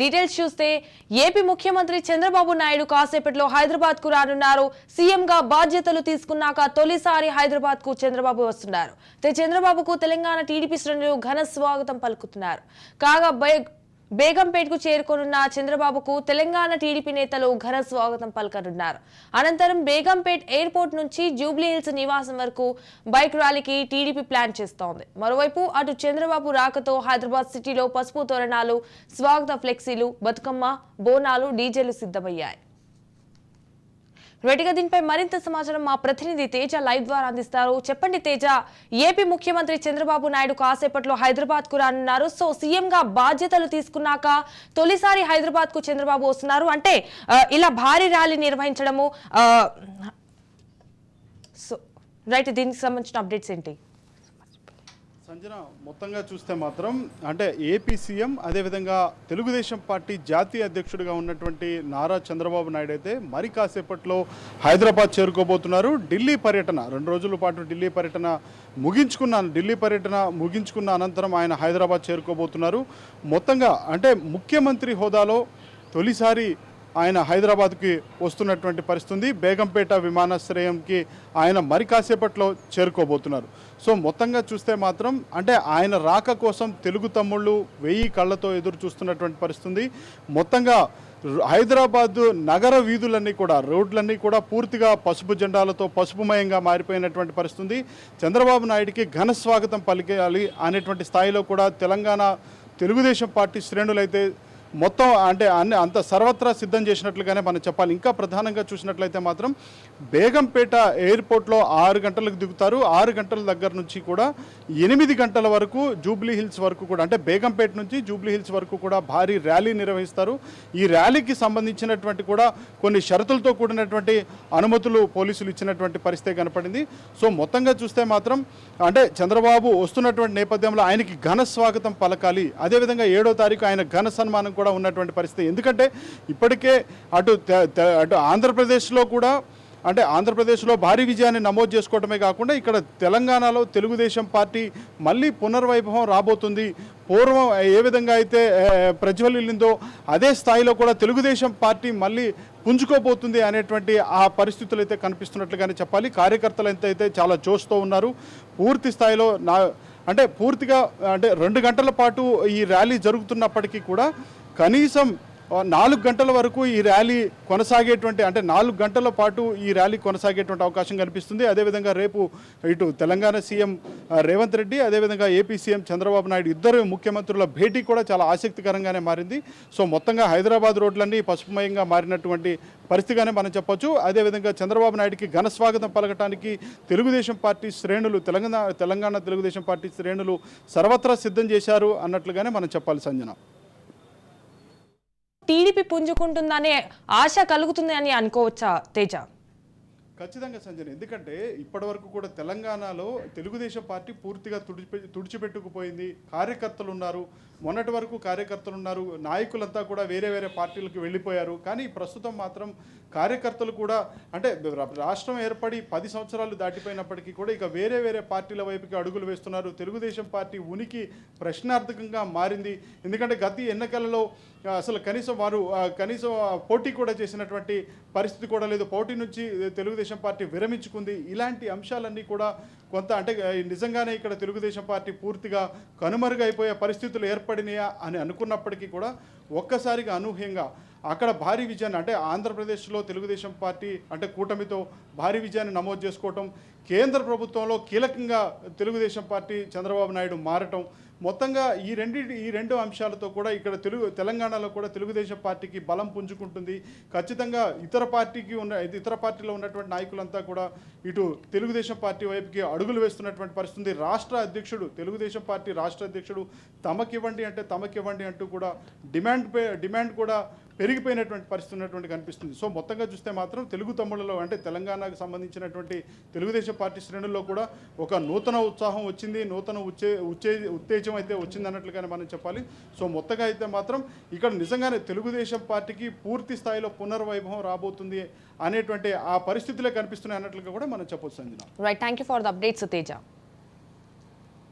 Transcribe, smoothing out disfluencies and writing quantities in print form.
Details చూస్తే AP ముఖ్యమంత్రి చంద్రబాబు నాయుడు కాసేపట్లో హైదరాబాద్ కు రానున్నారు. సీఎంగా బాధ్యతలు తీసుకున్నాక తొలిసారి హైదరాబాద్ కు చంద్రబాబు వస్తున్నారు. చంద్రబాబుకు తెలంగాణ టీడీపీ శ్రేణులు ఘన స్వాగతం పలుకుతున్నారు. కాగా బేగంపేటకు చేరుకోనున్న చంద్రబాబుకు తెలంగాణ టీడీపీ నేతలు ఘన స్వాగతం పలకనున్నారు. అనంతరం బేగంపేట్ ఎయిర్పోర్ట్ నుంచి జూబ్లీ హిల్స్ నివాసం వరకు బైక్ ర్యాలీకి టీడీపీ ప్లాన్ చేస్తోంది. మరోవైపు అటు చంద్రబాబు రాకతో హైదరాబాద్ సిటీలో పసుపు తోరణాలు, స్వాగత ఫ్లెక్సీలు, బతుకమ్మ, బోనాలు, డీజేలు సిద్ధమయ్యాయి. రెడ్డిగా దీనిపై మరింత సమాచారం మా ప్రతినిధి తేజ లైవ్ ద్వారా అందిస్తారు. చెప్పండి తేజ, ఏపీ ముఖ్యమంత్రి చంద్రబాబు నాయుడు కాసేపట్లో హైదరాబాద్ కు రానున్నారు. సో సీఎం గా బాధ్యతలు తీసుకున్నాక తొలిసారి హైదరాబాద్ కు చంద్రబాబు వస్తున్నారు. అంటే ఇలా భారీ ర్యాలీ నిర్వహించడము సో రైట్, దీనికి సంబంధించిన అప్డేట్స్ ఏంటి? సంజన, మొత్తంగా చూస్తే మాత్రం అంటే ఏపీ సీఎం అదేవిధంగా తెలుగుదేశం పార్టీ జాతీయ అధ్యక్షుడిగా ఉన్నటువంటి నారా చంద్రబాబు నాయుడు అయితే మరి కాసేపట్లో హైదరాబాద్ చేరుకోబోతున్నారు. ఢిల్లీ పర్యటన 2 రోజుల పాటు ఢిల్లీ పర్యటన ముగించుకున్న అనంతరం ఆయన హైదరాబాద్ చేరుకోబోతున్నారు. మొత్తంగా అంటే ముఖ్యమంత్రి హోదాలో తొలిసారి ఆయన హైదరాబాద్కి వస్తున్నటువంటి పరిస్థితి. బేగంపేట విమానాశ్రయంకి ఆయన మరి కాసేపట్లో చేరుకోబోతున్నారు. సో మొత్తంగా చూస్తే మాత్రం అంటే ఆయన రాక కోసం తెలుగు తమ్ముళ్ళు 1000 కళ్ళతో ఎదురు చూస్తున్నటువంటి పరిస్థితి. మొత్తంగా హైదరాబాద్ నగర వీధులన్నీ కూడా, రోడ్లన్నీ కూడా పూర్తిగా పసుపు జెండాలతో పసుపుమయంగా మారిపోయినటువంటి పరిస్థితి. చంద్రబాబు నాయుడికి ఘన స్వాగతం పలికేయాలి అనేటువంటి స్థాయిలో కూడా తెలంగాణ తెలుగుదేశం పార్టీ శ్రేణులైతే మొత్తం అంటే అంత సర్వత్రా సిద్ధం చేసినట్లుగానే మనం చెప్పాలి. ఇంకా ప్రధానంగా చూసినట్లయితే మాత్రం బేగంపేట ఎయిర్పోర్ట్లో 6 గంటలకు దిగుతారు. 6 గంటల దగ్గర నుంచి కూడా 8 గంటల వరకు జూబ్లీ హిల్స్ వరకు కూడా, అంటే బేగంపేట నుంచి జూబ్లీ హిల్స్ వరకు కూడా భారీ ర్యాలీ నిర్వహిస్తారు. ఈ ర్యాలీకి సంబంధించినటువంటి కూడా కొన్ని షరతులతో కూడినటువంటి అనుమతులు పోలీసులు ఇచ్చినటువంటి పరిస్థితి కనపడింది. సో మొత్తంగా చూస్తే మాత్రం అంటే చంద్రబాబు వస్తున్నటువంటి నేపథ్యంలో ఆయనకి ఘన స్వాగతం పలకాలి. అదేవిధంగా 7వ తారీఖు ఆయన ఘన సన్మానం కూడా ఉన్నటువంటి పరిస్థితి. ఎందుకంటే ఇప్పటికే అటు ఆంధ్రప్రదేశ్లో కూడా అంటే ఆంధ్రప్రదేశ్లో భారీ విజయాన్ని నమోదు చేసుకోవడమే కాకుండా ఇక్కడ తెలంగాణలో తెలుగుదేశం పార్టీ మళ్ళీ పునర్వైభవం రాబోతుంది. పూర్వం ఏ విధంగా అయితే ప్రజ్వలిల్లిందో అదే స్థాయిలో కూడా తెలుగుదేశం పార్టీ మళ్ళీ పుంజుకోబోతుంది అనేటువంటి ఆ పరిస్థితులు అయితే కనిపిస్తున్నట్లుగానే చెప్పాలి. కార్యకర్తలు అయితే చాలా జోష్తో ఉన్నారు. పూర్తి స్థాయిలో పూర్తిగా 2 గంటల పాటు ఈ ర్యాలీ జరుగుతున్నప్పటికీ కూడా కనీసం 4 గంటల వరకు ఈ ర్యాలీ కొనసాగేటువంటి, అంటే 4 గంటల పాటు ఈ ర్యాలీ కొనసాగేటువంటి అవకాశం కనిపిస్తుంది. అదేవిధంగా రేపు ఇటు తెలంగాణ సీఎం రేవంత్ రెడ్డి, అదేవిధంగా ఏపీ సీఎం చంద్రబాబు నాయుడు ఇద్దరు ముఖ్యమంత్రుల భేటీ కూడా చాలా ఆసక్తికరంగానే మారింది. సో మొత్తంగా హైదరాబాద్ రోడ్లన్నీ పసుపుమయంగా మారినటువంటి పరిస్థితిగానే మనం చెప్పొచ్చు. అదేవిధంగా చంద్రబాబు నాయుడికి ఘన స్వాగతం పలకటానికి తెలుగుదేశం పార్టీ శ్రేణులు, తెలంగాణ తెలుగుదేశం పార్టీ శ్రేణులు సర్వత్రా సిద్ధం చేశారు అన్నట్లుగానే మనం చెప్పాలి. సంజన, టీడీపీ పుంజుకుంటుందనే ఆశ కలుగుతుంది అని అనుకోవచ్చా తేజ? ఖచ్చితంగా సంజన, ఎందుకంటే ఇప్పటివరకు కూడా తెలంగాణలో తెలుగుదేశం పార్టీ పూర్తిగా తుడిచిపెట్టుకుపోయింది. కార్యకర్తలు ఉన్నారు, మొన్నటి వరకు కార్యకర్తలు ఉన్నారు, నాయకులంతా కూడా వేరే పార్టీలకు వెళ్ళిపోయారు. కానీ ప్రస్తుతం మాత్రం కార్యకర్తలు కూడా అంటే రాష్ట్రం ఏర్పడి 10 సంవత్సరాలు దాటిపోయినప్పటికీ కూడా ఇక వేరే పార్టీల వైపుకి అడుగులు వేస్తున్నారు. తెలుగుదేశం పార్టీ ఉనికి ప్రశ్నార్థకంగా మారింది. ఎందుకంటే గత ఎన్నికలలో అసలు కనీసం పోటీ కూడా చేసినటువంటి పరిస్థితి కూడా లేదు. పోటీ నుంచి తెలుగుదేశం పార్టీ విరమించుకుంది. ఇలాంటి అంశాలన్నీ కూడా కొంత అంటే నిజంగానే ఇక్కడ తెలుగుదేశం పార్టీ పూర్తిగా కనుమరుగైపోయే పరిస్థితులు ఏర్పడినాయా అని అనుకున్నప్పటికీ కూడా ఒక్కసారిగా అనూహ్యంగా అక్కడ భారీ విజయాన్ని, అంటే ఆంధ్రప్రదేశ్లో తెలుగుదేశం పార్టీ అంటే కూటమితో భారీ విజయాన్ని నమోదు చేసుకోవటం, కేంద్ర ప్రభుత్వంలో కీలకంగా తెలుగుదేశం పార్టీ చంద్రబాబు నాయుడు మారటం, మొత్తంగా ఈ 2 అంశాలతో కూడా ఇక్కడ తెలంగాణలో కూడా తెలుగుదేశం పార్టీకి బలం పుంజుకుంటుంది. ఖచ్చితంగా ఇతర పార్టీలో ఉన్నటువంటి నాయకులంతా కూడా ఇటు తెలుగుదేశం పార్టీ వైపుకి అడుగులు వేస్తున్నటువంటి పరిస్థితి. తెలుగుదేశం పార్టీ రాష్ట్ర అధ్యక్షుడు తమకివ్వండి అంటూ కూడా డిమాండ్ కూడా పెరిగిపోయినటువంటి పరిస్థితి ఉన్నటువంటి కనిపిస్తుంది. సో మొత్తంగా చూస్తే మాత్రం తెలుగు తమ్ముళ్ళలో అంటే తెలంగాణకు సంబంధించినటువంటి తెలుగుదేశం పార్టీ శ్రేణుల్లో కూడా ఒక నూతన ఉత్సాహం వచ్చింది, నూతన ఉత్తేజం అయితే వచ్చింది అన్నట్లుగానే మనం చెప్పాలి. సో మొత్తంగా అయితే మాత్రం ఇక్కడ నిజంగానే తెలుగుదేశం పార్టీకి పూర్తి స్థాయిలో పునర్వైభవం రాబోతుంది అనేటువంటి ఆ పరిస్థితులే కనిపిస్తున్నాయి అన్నట్లుగా కూడా మనం చెప్పొచ్చు. Sanjana, right, thank you for the updates Teja.